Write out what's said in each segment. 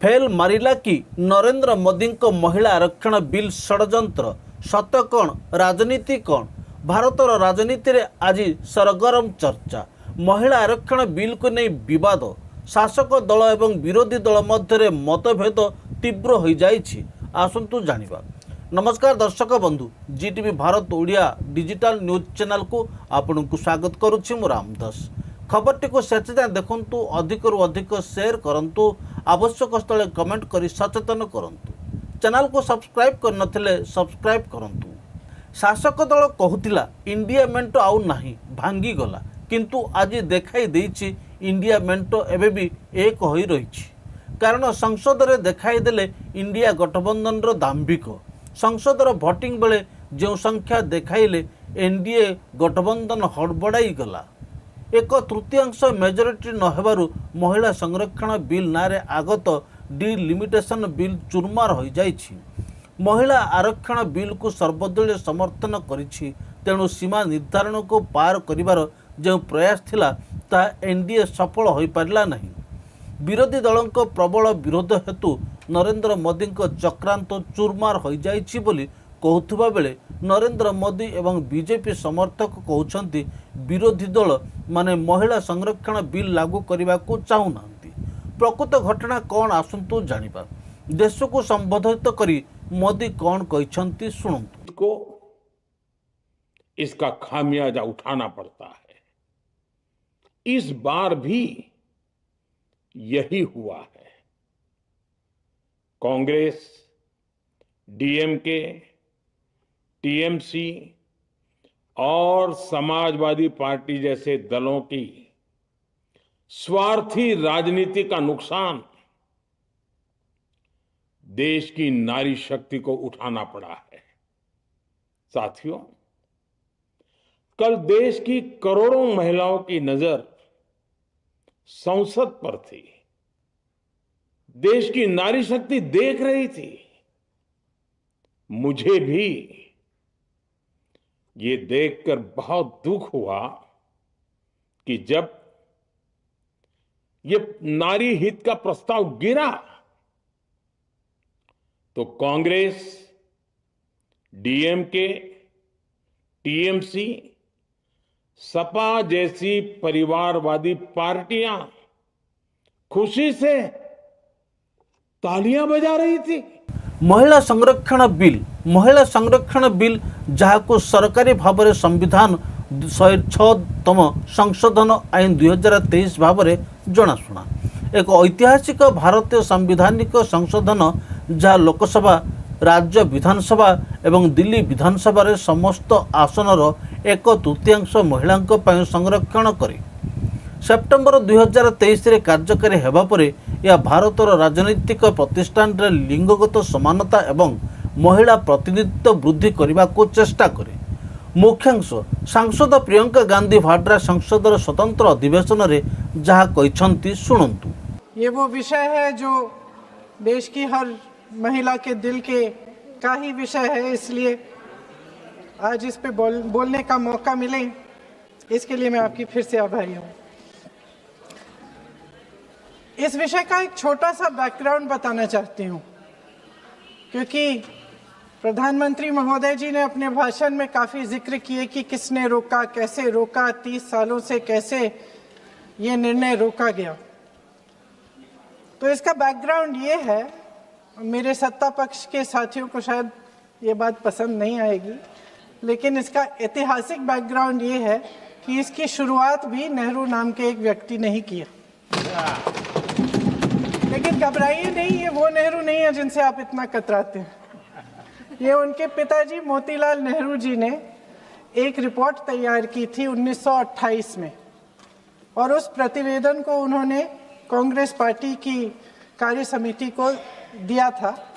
Fail मारिला कि नरेंद्र मोदी को महिला आरक्षण बिल षड्यंत्र सत कौन राजनीति कौन भारतर राजनीति रे आज सरगरम चर्चा महिला आरक्षण बिल को नहीं विवाद शासक दल एवं विरोधी दल मध्य मतभेद तीव्र हो जाइछि। आसंतु जानिबा। नमस्कार दर्शक बंधु, Zee TV Bharat Odia digital news channel को आपन को स्वागत करुछि। मु रामदास खबरटी को शेष जाए देखंतु, अधिक रु अधिक शेयर करंतु, आवश्यक स्थले कमेंट करी सचेतन करंतु। चैनल को सब्सक्राइब कर नथिले सब्सक्राइब करंतु। शासक दल कहूतिला इंडिया मेंटो आउ नाही भांगी गला, किंतु आज देखाई देछि इंडिया मेंटो एबे भी एक होई रहिछि। कारण संसद रे देखाई देले इंडिया गठबंधन रो दाम्भिक संसद रो भोटिंग बेले जो संख्या देखाइले एनडीए गठबंधन हड़बड़ाई गला। एक तृतीयांश मेजोरिटी न हेबारु महिला संरक्षण बिल नारे आगत डिलिमिटेशन बिल चुरमार हो जाइछि। महिला आरक्षण बिल को सर्वदलीय समर्थन करिछि, तेणु सीमा निर्धारण को पार करिवार जो प्रयास थिला ता एनडीए सफल हो पारला नहीं। विरोधी दलों को प्रबल विरोध हेतु नरेंद्र मोदी को चक्रांत चुरमार हो जाइछि बोली कहथुबा बेले नरेंद्र मोदी एवं बीजेपी समर्थक कहउछंती विरोधी दल माने महिला संरक्षण बिल लागू करने को चाहूना। प्रकृत घटना कौन आसंतु जानिबा। देश को संबोधित करी मोदी कौन कहछंती सुनंतु। को इसका खामियाजा उठाना पड़ता है। इस बार भी यही हुआ है। कांग्रेस, डीएमके, टीएमसी और समाजवादी पार्टी जैसे दलों की स्वार्थी राजनीति का नुकसान देश की नारी शक्ति को उठाना पड़ा है। साथियों, कल देश की करोड़ों महिलाओं की नजर संसद पर थी। देश की नारी शक्ति देख रही थी। मुझे भी ये देखकर बहुत दुख हुआ कि जब ये नारी हित का प्रस्ताव गिरा तो कांग्रेस, डीएमके, टीएमसी, सपा जैसी परिवारवादी पार्टियां खुशी से तालियां बजा रही थी। महिला संरक्षण बिल जहाँ को सरकारी भाव में संविधान 106तम संशोधन आईन 2023 भाव में जनाशुना एक ऐतिहासिक भारतीय संवैधानिक संशोधन जहाँ लोकसभा, राज्य विधानसभा एवं दिल्ली विधानसभा रे समस्त आसनर एक तृतीयांश महिला संरक्षण करे सेप्टेम्बर 2023 रे कार्यकारी हेबा परे यह भारतर राजनीतिक प्रतिष्ठान रे लिंगगत समानता एवं महिला प्रतिनिधित्व वृद्धि करने को चेष्टा करे। मुख्यांश सांसद प्रियंका गांधी वाड्रा संसदर स्वतंत्र अधिवेशन रे जहाँ कहछंती सुनंतु। ये वो विषय है जो देश की हर महिला के दिल के का ही विषय है, इसलिए आज इस पे बोलने का मौका मिले, इसके लिए मैं आपकी फिर से आभारी हूँ। इस विषय का एक छोटा सा बैकग्राउंड बताना चाहती हूँ, क्योंकि प्रधानमंत्री महोदय जी ने अपने भाषण में काफ़ी जिक्र किए कि किसने रोका, कैसे रोका, 30 सालों से कैसे ये निर्णय रोका गया। तो इसका बैकग्राउंड ये है, मेरे सत्ता पक्ष के साथियों को शायद ये बात पसंद नहीं आएगी, लेकिन इसका ऐतिहासिक बैकग्राउंड ये है कि इसकी शुरुआत भी नेहरू नाम के एक व्यक्ति ने ही किया। लेकिन घबराइए नहीं, ये वो नेहरू नहीं है जिनसे आप इतना कतराते हैं। ये उनके पिताजी मोतीलाल नेहरू जी ने एक रिपोर्ट तैयार की थी 1928 में, और उस प्रतिवेदन को उन्होंने कांग्रेस पार्टी की कार्य समिति को दिया था।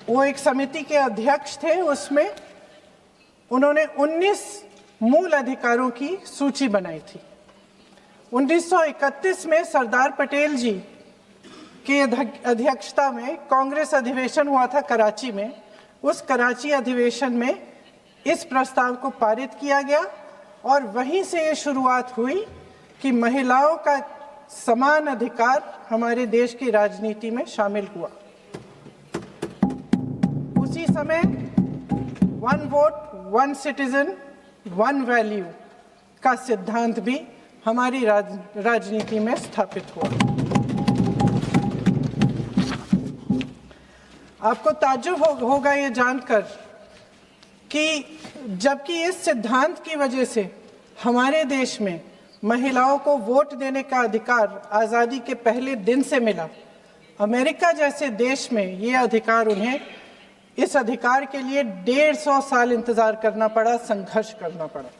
वो एक समिति के अध्यक्ष थे। उसमें उन्होंने 19 मूल अधिकारों की सूची बनाई थी। 1931 में सरदार पटेल जी की अध्यक्षता में कांग्रेस अधिवेशन हुआ था कराची में। उस कराची अधिवेशन में इस प्रस्ताव को पारित किया गया और वहीं से ये शुरुआत हुई कि महिलाओं का समान अधिकार हमारे देश की राजनीति में शामिल हुआ। उसी समय one vote one citizen one value का सिद्धांत भी हमारी राजनीति में स्थापित हुआ। आपको ताज्जुब होगा ये जानकर कि जबकि इस सिद्धांत की वजह से हमारे देश में महिलाओं को वोट देने का अधिकार आज़ादी के पहले दिन से मिला, अमेरिका जैसे देश में ये अधिकार उन्हें इस अधिकार के लिए 150 साल इंतजार करना पड़ा, संघर्ष करना पड़ा।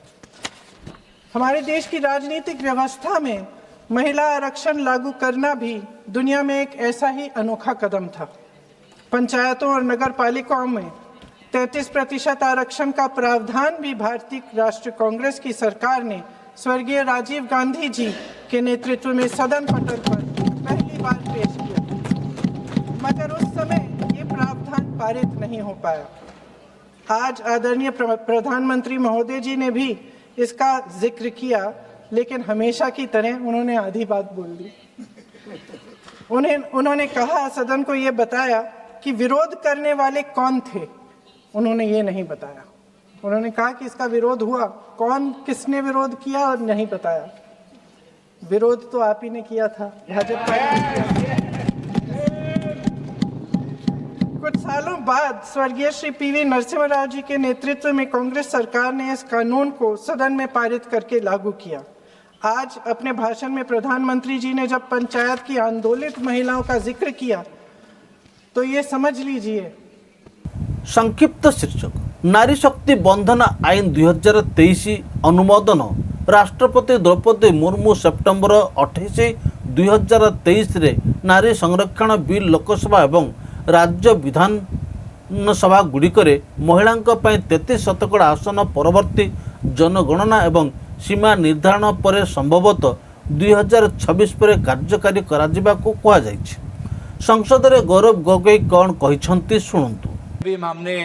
हमारे देश की राजनीतिक व्यवस्था में महिला आरक्षण लागू करना भी दुनिया में एक ऐसा ही अनोखा कदम था। पंचायतों और नगर पालिकाओं में 33% आरक्षण का प्रावधान भी भारतीय राष्ट्रीय कांग्रेस की सरकार ने स्वर्गीय राजीव गांधी जी के नेतृत्व में सदन पटल पर पहली बार पेश किया, मगर उस समय ये प्रावधान पारित नहीं हो पाया। आज आदरणीय प्रधानमंत्री महोदय जी ने भी इसका जिक्र किया, लेकिन हमेशा की तरह उन्होंने आधी बात बोल दी। उन्होंने कहा, सदन को ये बताया कि विरोध करने वाले कौन थे, उन्होंने ये नहीं बताया। उन्होंने कहा कि इसका विरोध हुआ, कौन किसने विरोध किया और नहीं बताया। विरोध तो आप ही ने किया था, भाजपा ने किया। कुछ सालों बाद स्वर्गीय श्री पीवी नरसिम्हा राव जी के नेतृत्व में कांग्रेस सरकार ने इस कानून को सदन में पारित करके लागू किया। आज अपने भाषण में प्रधानमंत्री जी ने जब पंचायत की आंदोलित महिलाओं का जिक्र किया तो ये समझ लीजिए। संक्षिप्त शीर्षक नारी शक्ति बंधन आईन 2023 अनुमोदन। राष्ट्रपति द्रौपदी मुर्मू सेप्टेम्बर 28, 2023 रे नारी संरक्षण बिल लोकसभा एवं राज्य विधानसभा गुड़िकरे महिलांक पय 33% आसन परवर्ती जनगणना एवं सीमा निर्धारण पर संभवतः 2026 पर कार्यकारी कराजिबाकू कहा जायछि। संसद रे गौरव गोगोई कौन कहिसंती सुनंतु। अभी हमने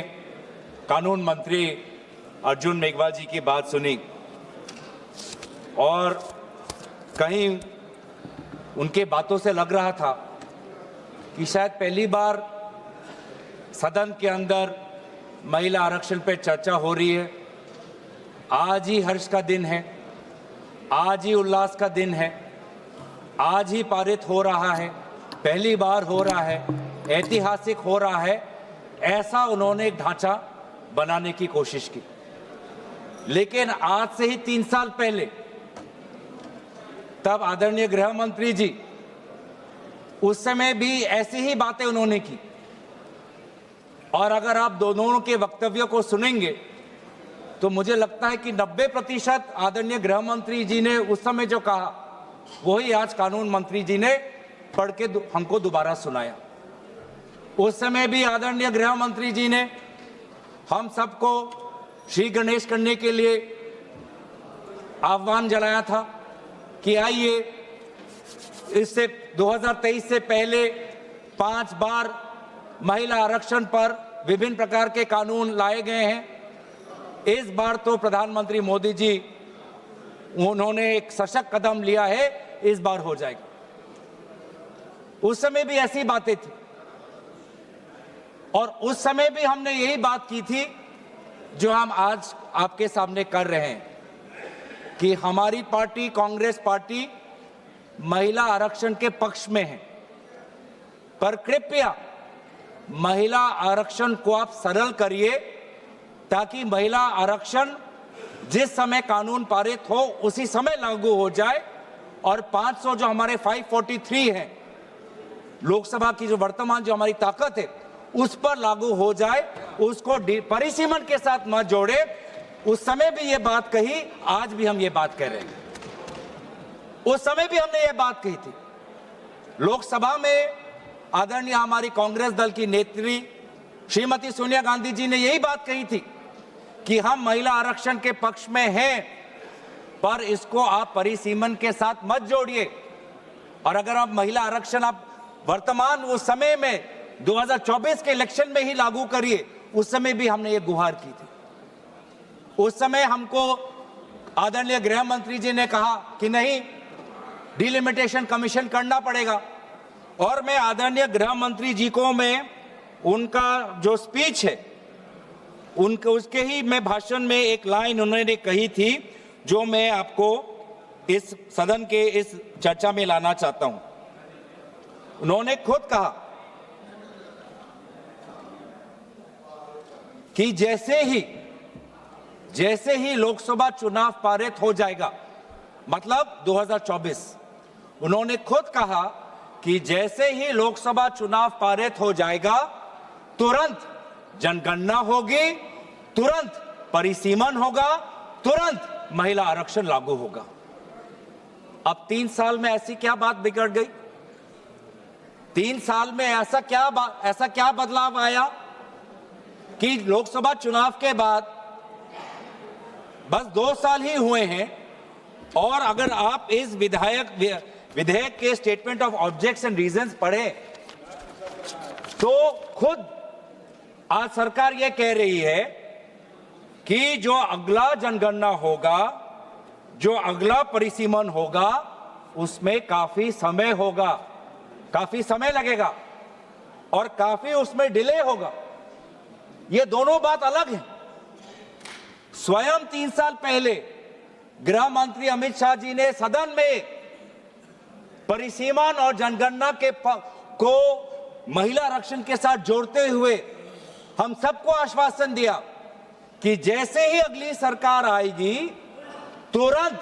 कानून मंत्री अर्जुन मेघवाल जी की बात सुनी और कहीं उनके बातों से लग रहा था कि शायद पहली बार सदन के अंदर महिला आरक्षण पर चर्चा हो रही है। आज ही हर्ष का दिन है, आज ही उल्लास का दिन है, आज ही पारित हो रहा है, पहली बार हो रहा है, ऐतिहासिक हो रहा है, ऐसा उन्होंने एक ढांचा बनाने की कोशिश की। लेकिन आज से ही 3 साल पहले तब आदरणीय गृह मंत्री जी, उस समय भी ऐसी ही बातें उन्होंने की। और अगर आप दोनों के वक्तव्यों को सुनेंगे तो मुझे लगता है कि 90% आदरणीय गृह मंत्री जी ने उस समय जो कहा वही आज कानून मंत्री जी ने पढ़ के हमको दोबारा सुनाया। उस समय भी आदरणीय गृह मंत्री जी ने हम सबको श्री गणेश करने के लिए आह्वान जलाया था कि आइए, इससे 2023 से पहले 5 बार महिला आरक्षण पर विभिन्न प्रकार के कानून लाए गए हैं। इस बार तो प्रधानमंत्री मोदी जी उन्होंने एक सशक्त कदम लिया है, इस बार हो जाएगा। उस समय भी ऐसी बातें थी और उस समय भी हमने यही बात की थी जो हम आज आपके सामने कर रहे हैं कि हमारी पार्टी कांग्रेस पार्टी महिला आरक्षण के पक्ष में है, पर कृपया महिला आरक्षण को आप सरल करिए ताकि महिला आरक्षण जिस समय कानून पारित हो उसी समय लागू हो जाए और 500 जो हमारे 543 है लोकसभा की जो वर्तमान जो हमारी ताकत है उस पर लागू हो जाए, उसको परिसीमन के साथ मत जोड़े। उस समय भी ये बात कही, आज भी हम ये बात कह रहे हैं। उस समय भी हमने ये बात कही थी। लोकसभा में आदरणीय हमारी कांग्रेस दल की नेत्री श्रीमती सोनिया गांधी जी ने यही बात कही थी कि हम महिला आरक्षण के पक्ष में हैं, पर इसको आप परिसीमन के साथ मत जोड़िए। और अगर आप महिला आरक्षण आप वर्तमान उस समय में 2024 के इलेक्शन में ही लागू करिए, उस समय भी हमने ये गुहार की थी। उस समय हमको आदरणीय गृह मंत्री जी ने कहा कि नहीं, डिलिमिटेशन कमीशन करना पड़ेगा। और मैं आदरणीय गृह मंत्री जी को मैं उनका जो स्पीच है उसके ही मैं भाषण में एक लाइन उन्होंने कही थी जो मैं आपको इस सदन के इस चर्चा में लाना चाहता हूं। उन्होंने खुद कहा कि जैसे ही लोकसभा चुनाव पारित हो जाएगा, मतलब 2024, उन्होंने खुद कहा कि जैसे ही लोकसभा चुनाव पारित हो जाएगा तुरंत जनगणना होगी, तुरंत परिसीमन होगा, तुरंत महिला आरक्षण लागू होगा। अब 3 साल में ऐसी क्या बात बिगड़ गई? 3 साल में ऐसा क्या बदलाव आया कि लोकसभा चुनाव के बाद बस 2 साल ही हुए हैं और अगर आप इस विधेयक के statement of objects and reasons पढ़े तो खुद आज सरकार यह कह रही है कि जो अगला जनगणना होगा, जो अगला परिसीमन होगा, उसमें काफी समय होगा, काफी समय लगेगा और काफी उसमें डिले होगा। ये दोनों बात अलग है। स्वयं 3 साल पहले गृह मंत्री अमित शाह जी ने सदन में परिसीमन और जनगणना को महिला आरक्षण के साथ जोड़ते हुए हम सबको आश्वासन दिया कि जैसे ही अगली सरकार आएगी तुरंत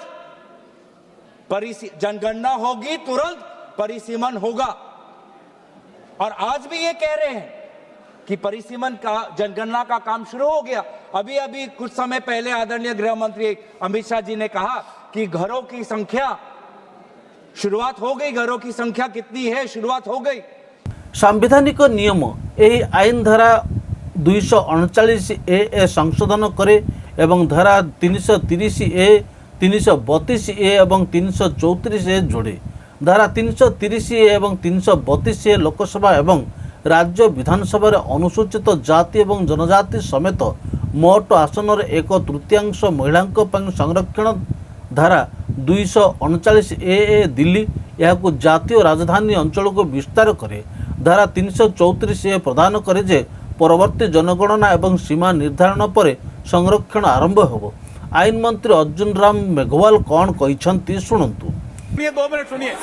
जनगणना होगी, तुरंत परिसीमन होगा। और आज भी ये कह रहे हैं कि परिसीमन का, जनगणना का काम शुरू हो गया। अभी कुछ समय पहले आदरणीय गृह मंत्री अमित शाह जी ने कहा कि घरों की संख्या शुरुआत हो गई, घरों की संख्या कितनी है, शुरुआत हो गई। सांविधानिक नियम यही आईन धारा 239A संशोधन करे एवं धारा 330A, 332A एवं 334A जोड़े। धारा 330A एवं 332A लोकसभा एवं राज्य विधानसभा अनुसूचित जाति एवं जनजाति समेत मोट आसन 1/3 महिला संरक्षण। धारा 239A दिल्ली यह जातीय राजधानी अंचल को विस्तार करे। धारा 334A प्रदान करे जे परवर्ती जनगणना एवं सीमा निर्धारण पर संरक्षण आरंभ हो। आईन मंत्री अर्जुन राम मेघवाल कौन कहते सुनंतु। 2 मिनट सुनिए,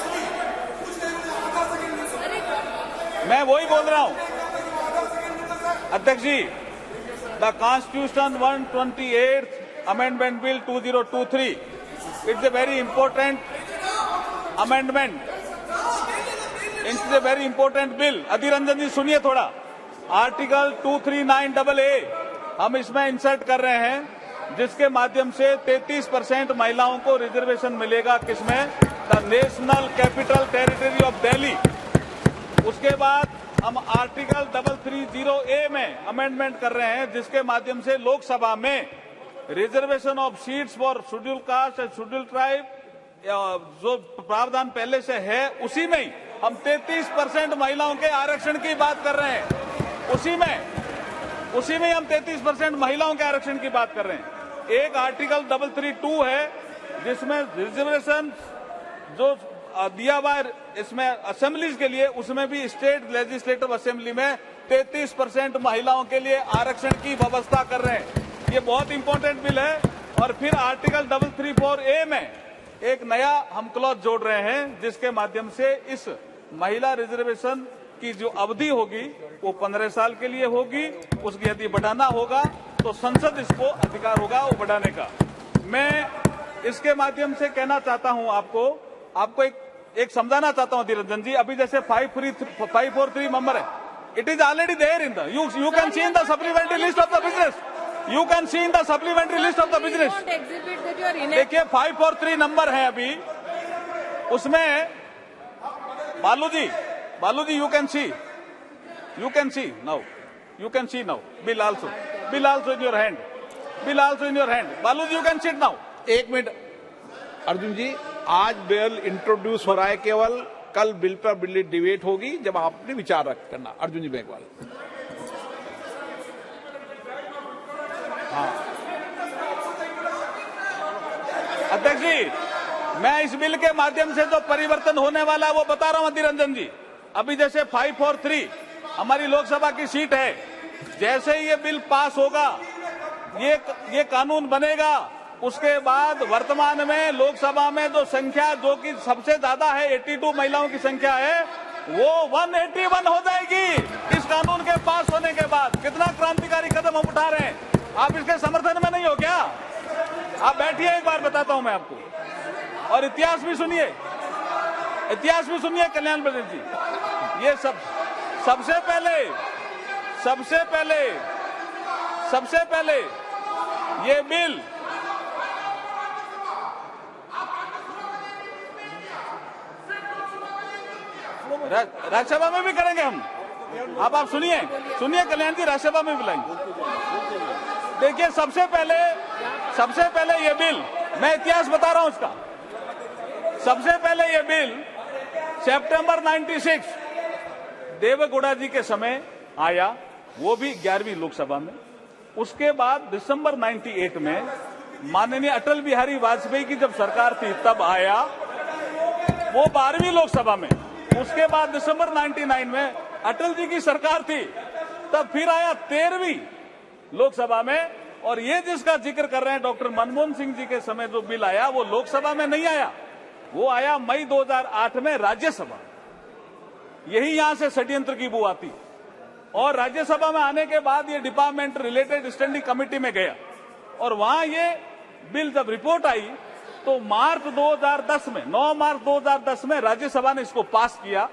मैं वही बोल रहा हूं। अध्यक्ष जी, the constitution 128th amendment bill 2023, it's a very important amendment, it's a very important bill. Adhir Ranjan ji सुनिए थोड़ा। आर्टिकल 239AA हम इसमें इंसर्ट कर रहे हैं, जिसके माध्यम से 33% महिलाओं को रिजर्वेशन मिलेगा। किसमें? The national capital territory of Delhi. उसके बाद हम आर्टिकल 330A में अमेंडमेंट कर रहे हैं, जिसके माध्यम से लोकसभा में reservation of seats for schedule caste and schedule tribe जो प्रावधान पहले से है उसी में ही हम 33% महिलाओं के आरक्षण की बात कर रहे हैं। उसी में हम 33% महिलाओं के आरक्षण की बात कर रहे हैं। एक आर्टिकल 332 है जिसमें रिजर्वेशन जो दिया हुआ है इसमें असेंबलीज के लिए, उसमें भी स्टेट लेजिस्लेटिव असेंबली में 33% महिलाओं के लिए आरक्षण की व्यवस्था कर रहे हैं। ये बहुत इंपॉर्टेंट बिल है। और फिर आर्टिकल 334A में एक नया हम क्लॉज जोड़ रहे हैं, जिसके माध्यम से इस महिला रिजर्वेशन की जो अवधि होगी वो 15 साल के लिए होगी। उसकी यदि बढ़ाना होगा तो संसद इसको अधिकार होगा वो बढ़ाने का। मैं इसके माध्यम से कहना चाहता हूं आपको एक समझाना चाहता हूं धीरजन जी। अभी जैसे 543 नंबर है, it is already there in the you can see in the supplementary list of the business. You can see in the supplementary list of the business. देखिए 543 नंबर है अभी उसमें। Balu ji you can see now bill also in your hand. Balu ji you can sit now. 1 minute Arjun ji, आज bill introduce हो रहा है, केवल कल बिल पर बिल डिबेट होगी जब आप अपने विचार रख करना। अर्जुन जी मेघवाल। अध्यक्ष जी मैं इस बिल के माध्यम से जो परिवर्तन होने वाला है वो बता रहा हूं अधीर रंजन जी। अभी जैसे 543 हमारी लोकसभा की सीट है, जैसे ही ये बिल पास होगा, ये कानून बनेगा, उसके बाद वर्तमान में लोकसभा में जो संख्या जो कि सबसे ज्यादा है 82 महिलाओं की संख्या है, वो 181 हो जाएगी इस कानून के पास होने के बाद। कितना क्रांतिकारी कदम हम उठा रहे हैं। आप इसके समर्थन में नहीं हो क्या? आप बैठिए, एक बार बताता हूं मैं आपको, और इतिहास भी सुनिए, इतिहास भी सुनिए कल्याण बद्र जी। ये सबसे पहले ये बिल राज्यसभा में भी करेंगे हम। आप सुनिए कल्याण जी, राज्यसभा में भी लाएंगे। देखिए सबसे पहले ये बिल, मैं इतिहास बता रहा हूं इसका। सबसे पहले ये बिल सितंबर 96 देवेगौड़ा जी के समय आया, वो भी 11वीं लोकसभा में। उसके बाद दिसंबर 98 में माननीय अटल बिहारी वाजपेयी की जब सरकार थी तब आया, वो 12वीं लोकसभा में। उसके बाद दिसंबर 99 में अटल जी की सरकार थी, तब फिर आया 13वीं लोकसभा में। और ये जिसका जिक्र कर रहे हैं डॉक्टर मनमोहन सिंह जी के समय जो बिल आया, वो लोकसभा में नहीं आया, वो आया मई 2008 में राज्यसभा। यही यहां से षड्यंत्र की बू आती। और राज्यसभा में आने के बाद ये डिपार्टमेंट रिलेटेड स्टैंडिंग कमेटी में गया, और वहां ये बिल जब रिपोर्ट आई तो मार्च 2010 में 9 मार्च 2010 में राज्यसभा ने इसको पास किया।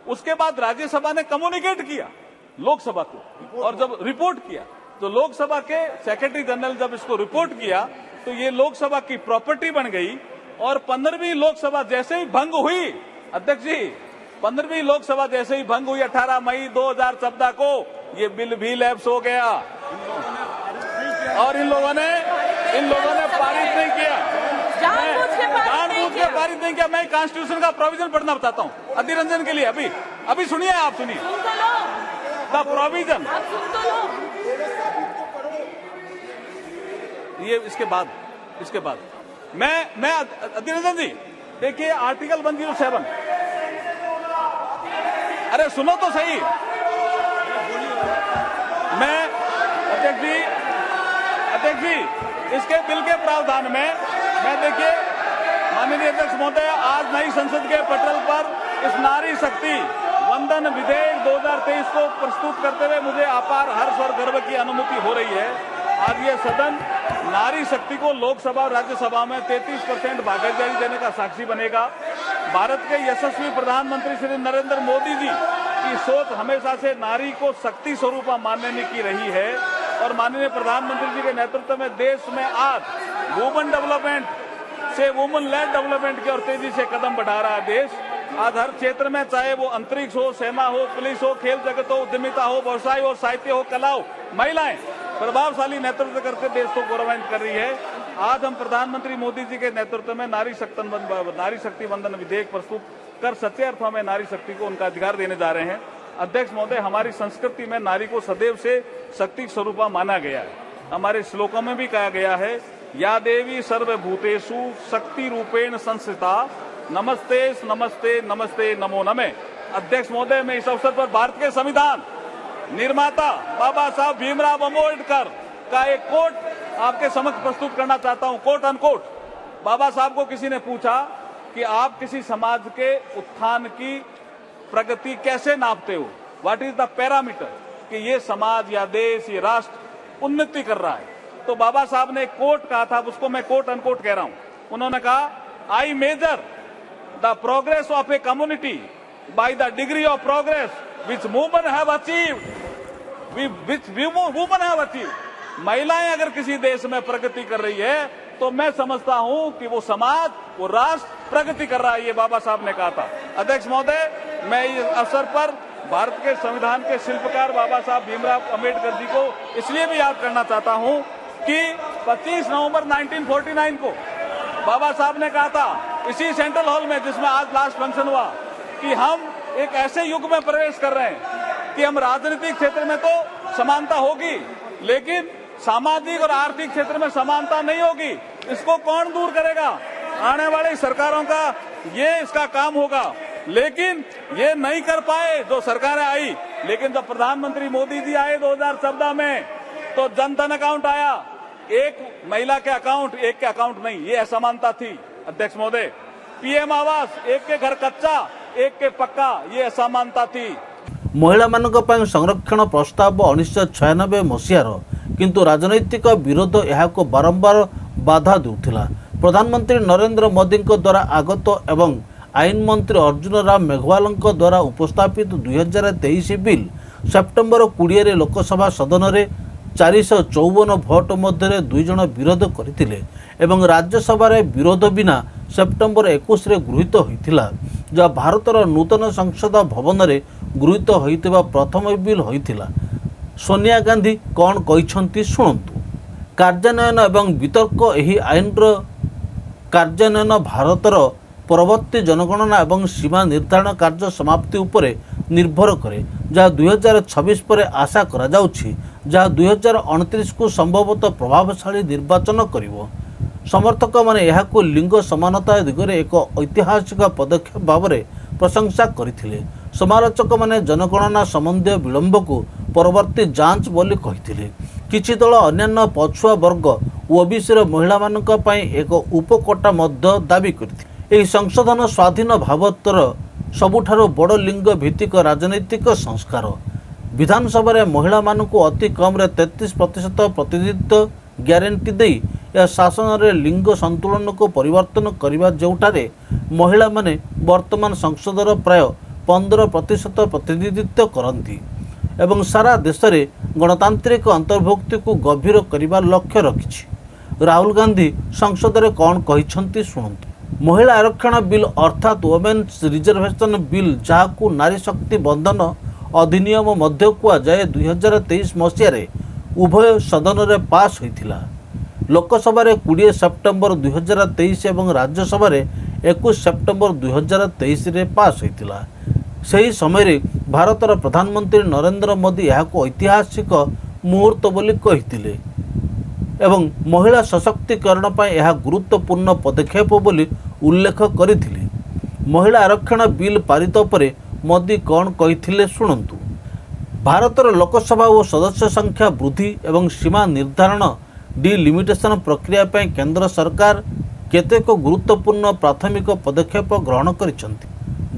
उसके बाद राज्यसभा ने कम्युनिकेट किया लोकसभा को, और जब रिपोर्ट किया तो लोकसभा के सेक्रेटरी जनरल जब इसको रिपोर्ट किया तो ये लोकसभा की प्रॉपर्टी बन गई। और 15वीं लोकसभा जैसे ही भंग हुई, अध्यक्ष जी, 15वीं लोकसभा जैसे ही भंग हुई 18 मई 2014 को, ये बिल भी लैप्स हो गया और इन लोगों ने पारित नहीं किया, जानबूझ के पारित नहीं किया। मैं कॉन्स्टिट्यूशन का प्रोविजन पढ़ना बताता हूँ अधीर रंजन के लिए। अभी सुनिए, आप सुनिए द प्रोविजन। ये इसके बाद मैं अधीर रंजन जी, देखिए आर्टिकल 107। अरे सुनो तो सही। मैं अध्यक्ष जी इसके बिल के प्रावधान में मैं, देखिए माननीय अध्यक्ष महोदय, आज नई संसद के पटल पर इस नारी शक्ति वंदन विधेयक 2023 को प्रस्तुत करते हुए मुझे अपार हर्ष और गर्व की अनुभूति हो रही है। आज ये सदन नारी शक्ति को लोकसभा और राज्यसभा में 33% भागीदारी देने का साक्षी बनेगा। भारत के यशस्वी प्रधानमंत्री श्री नरेंद्र मोदी जी की सोच हमेशा से नारी को शक्ति स्वरूप मानने की रही है, और माननीय प्रधानमंत्री जी के नेतृत्व में देश में आज वुमेन डेवलपमेंट से वुमेन लेड डेवलपमेंट की ओर तेजी से कदम बढ़ा रहा है देश। आज हर क्षेत्र में, चाहे वो अंतरिक्ष हो, सेना हो, पुलिस हो, खेल जगत हो, उद्यमिता हो, व्यवसाय हो, साहित्य हो, कला हो, महिलाएं प्रभावशाली नेतृत्व करके देश को गौरवान्वित कर रही है। आज हम प्रधानमंत्री मोदी जी के नेतृत्व में नारी शक्ति वंदन विधेयक प्रस्तुत कर सच्चे अर्थों में नारी शक्ति को उनका अधिकार देने जा रहे हैं। अध्यक्ष महोदय, हमारी संस्कृति में नारी को सदैव से शक्ति स्वरूपा माना गया है। हमारे श्लोकों में भी कहा गया है, या देवी सर्वभूतेषु शक्ति रूपेण संस्थिता, नमस्ते नमस्ते नमस्ते नमो नमे। अध्यक्ष महोदय, मैं इस अवसर पर भारत के संविधान निर्माता बाबा साहब भीमराव अम्बेडकर का एक कोट आपके समक्ष प्रस्तुत करना चाहता हूं, कोट अनकोट। बाबा साहब को किसी ने पूछा कि आप किसी समाज के उत्थान की प्रगति कैसे नापते हो, व्हाट इज द पैरामीटर, कि ये समाज या देश, ये राष्ट्र उन्नति कर रहा है। तो बाबा साहब ने एक कोट कहा था, उसको मैं कोट अनकोट कह रहा हूं। उन्होंने कहा, I measure the progress of a community by the degree of progress which women have achieved, which women have achieved। महिलाएं अगर किसी देश में प्रगति कर रही है तो मैं समझता हूं कि वो समाज, वो राष्ट्र प्रगति कर रहा है, ये बाबा साहब ने कहा था। अध्यक्ष महोदय, मैं इस अवसर पर भारत के संविधान के शिल्पकार बाबा साहब भीमराव अम्बेडकर जी को इसलिए भी याद करना चाहता हूं कि 25 नवंबर 1949 को बाबा साहब ने कहा था इसी सेंट्रल हॉल में, जिसमें आज लास्ट फंक्शन हुआ, कि हम एक ऐसे युग में प्रवेश कर रहे हैं कि हम राजनीतिक क्षेत्र में तो समानता होगी, लेकिन सामाजिक और आर्थिक क्षेत्र में समानता नहीं होगी। इसको कौन दूर करेगा? आने वाली सरकारों का ये इसका काम होगा। लेकिन ये नहीं कर पाए जो सरकारें आई, लेकिन जब प्रधानमंत्री मोदी जी आए 2014 में तो जन धन अकाउंट आया, एक महिला के अकाउंट, एक के अकाउंट नहीं, ये असमानता थी अध्यक्ष महोदय। पीएम आवास, एक के घर कच्चा एक के पक्का, ये असमानता थी। महिला मानक ପାଇଁ संरक्षण प्रस्ताव 1996 मसीहार किंतु राजनैतिक विरोध यहाको बारंबार बाधा देउथिला। प्रधानमंत्री नरेंद्र मोदी द्वारा आगत एवं आईन मंत्री अर्जुन राम मेघवाल द्वारा उपस्थापित 2023 बिल सेप्टेम्बर 20 लोकसभा सदन में 454 भोट मध्य 2 जन विरोध करथिले एवं राज्यसभा विरोध बिना सेप्टेम्बर 21 गृहीत होइथिला। जहाँ भारतर नूतन संसद भवन में गृहीत होइतिबा प्रथम बिल होइथिला। सोनिया गांधी कौन कहिसंती शुणंतु। कार्यान्वयन एवं वितर्क एही आईनर कार्यान्वयन भारतर परवर्ती जनगणना एवं सीमा निर्धारण कार्य समाप्ति उपरे निर्भर करे, जहाँ 2026 पर आशा करा जाउछि, जहाँ 2029 को संभवतः प्रभावशाली निर्वाचन करिवो। समर्थक माने यहाको लिंग समानता दिगरे एक ऐतिहासिक पदक्षेप भाव में प्रशंसा करथिले। समालोचक माने जनगणना संबंधी विलंब को परवर्ती जांच बोली कहिथिले। किछि दल अन्यान्य पछुआ वर्ग ओबीसी महिला मानक पई एक उपकोटा मध्य दाबी करथिले। ଏହି ସଂଶୋଧନ ସ୍ୱାଧୀନ ଭାରତର ସବୁଠାରୁ ବଡ଼ ଲିଙ୍ଗ ଭିତ୍ତିକ ରାଜନୈତିକ ସଂସ୍କାର। ବିଧାନସଭାରେ ମହିଳାମାନଙ୍କୁ ଅତି କମ୍ରେ 33% ପ୍ରତିନିଧିତ୍ୱ ଗ୍ୟାରେଣ୍ଟି ଦେଇ ଏହା ଶାସନରେ ଲିଙ୍ଗ ସନ୍ତୁଳନକୁ ପରିବର୍ତ୍ତନ କରିବା, ଯେଉଁଠାରେ ମହିଳାମାନେ ବର୍ତ୍ତମାନ ସଂସଦର ପ୍ରାୟ 15% ପ୍ରତିନିଧିତ୍ୱ କରନ୍ତି ଏବଂ ସାରା ଦେଶରେ ଗଣତାନ୍ତ୍ରିକ ଅନ୍ତର୍ଭୁକ୍ତିକୁ ଗଭୀର କରିବା ଲକ୍ଷ୍ୟ ରଖିଛି। ରାହୁଲ ଗାନ୍ଧୀ ସଂସଦରେ କ'ଣ କହିଛନ୍ତି ଶୁଣନ୍ତୁ। महिला आरक्षण बिल अर्थात वोमेन्स रिजर्वेशन बिल, जहां नारी शक्ति बंधन अधिनियम मध्य कहुए 2023 मसीह उभय सदन में पास होता। लोकसभा 20 सेप्टेम्बर 2023 और राज्यसभा 21 सेप्टेम्बर 2023 रे पास होता। सही समय भारतर प्रधानमंत्री नरेंद्र मोदी यह ऐतिहासिक मुहूर्त बोली कहिथिले एवं महिला सशक्तिकरण पर यह गुरुत्वपूर्ण पदक्षेप बोली उल्लेख करथिले। महिला आरक्षण बिल पारित पर मोदी कौन कहिथिले शुणंतु। भारतर लोकसभा और सदस्य संख्या वृद्धि एवं सीमा निर्धारण डिलिमिटेशन प्रक्रिया पर केंद्र सरकार केतेक गुरुत्वपूर्ण प्राथमिक पदक्षेप ग्रहण करिसंती।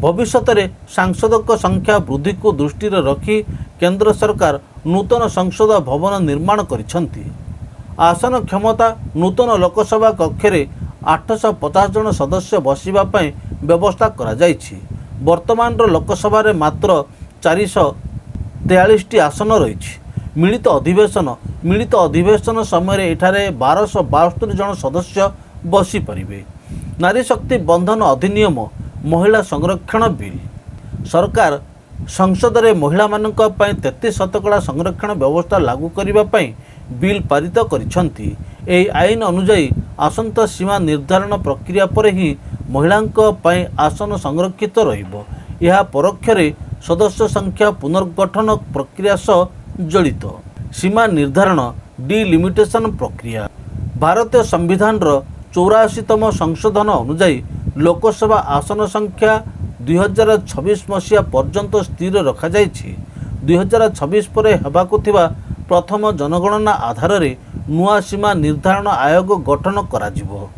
भविष्य में सांसदों संख्या वृद्धि को दृष्टि रखी केंद्र सरकार नूतन संसद भवन निर्माण करिसंती। आसन क्षमता नूतन लोकसभा कक्षरे 850 जन सदस्य बसिबा पई व्यवस्था करा जाइछि। वर्तमान लोकसभा रे मात्र 443 आसन रही। मिलित अधिवेशन समय एठारे 1272 जन सदस्य बसी परिबे। नारी शक्ति बंधन अधिनियम महिला संरक्षण बिल सरकार संसद में महिला मानक पई 33% संरक्षण व्यवस्था लागू करिबा पई बिल पारित करिसंती। एही आईन अनुसार आसंता सीमा निर्धारण प्रक्रिया पर ही महिलांक पई आसन संरक्षित रहिबो। यह परोक्षरे सदस्य संख्या पुनर्गठन प्रक्रिया सह जड़ित। सीमा निर्धारण डिलिमिटेशन प्रक्रिया भारतीय संविधान 84तम संशोधन अनुसार लोकसभा आसन संख्या 2026 मसीहा पर्यंत स्थिर रखा जाइछि। 2026 पर हेबाकु थिबा प्रथम जनगणना आधार रे नुआ सीमा निर्धारण आयोग गठन करा जिवो।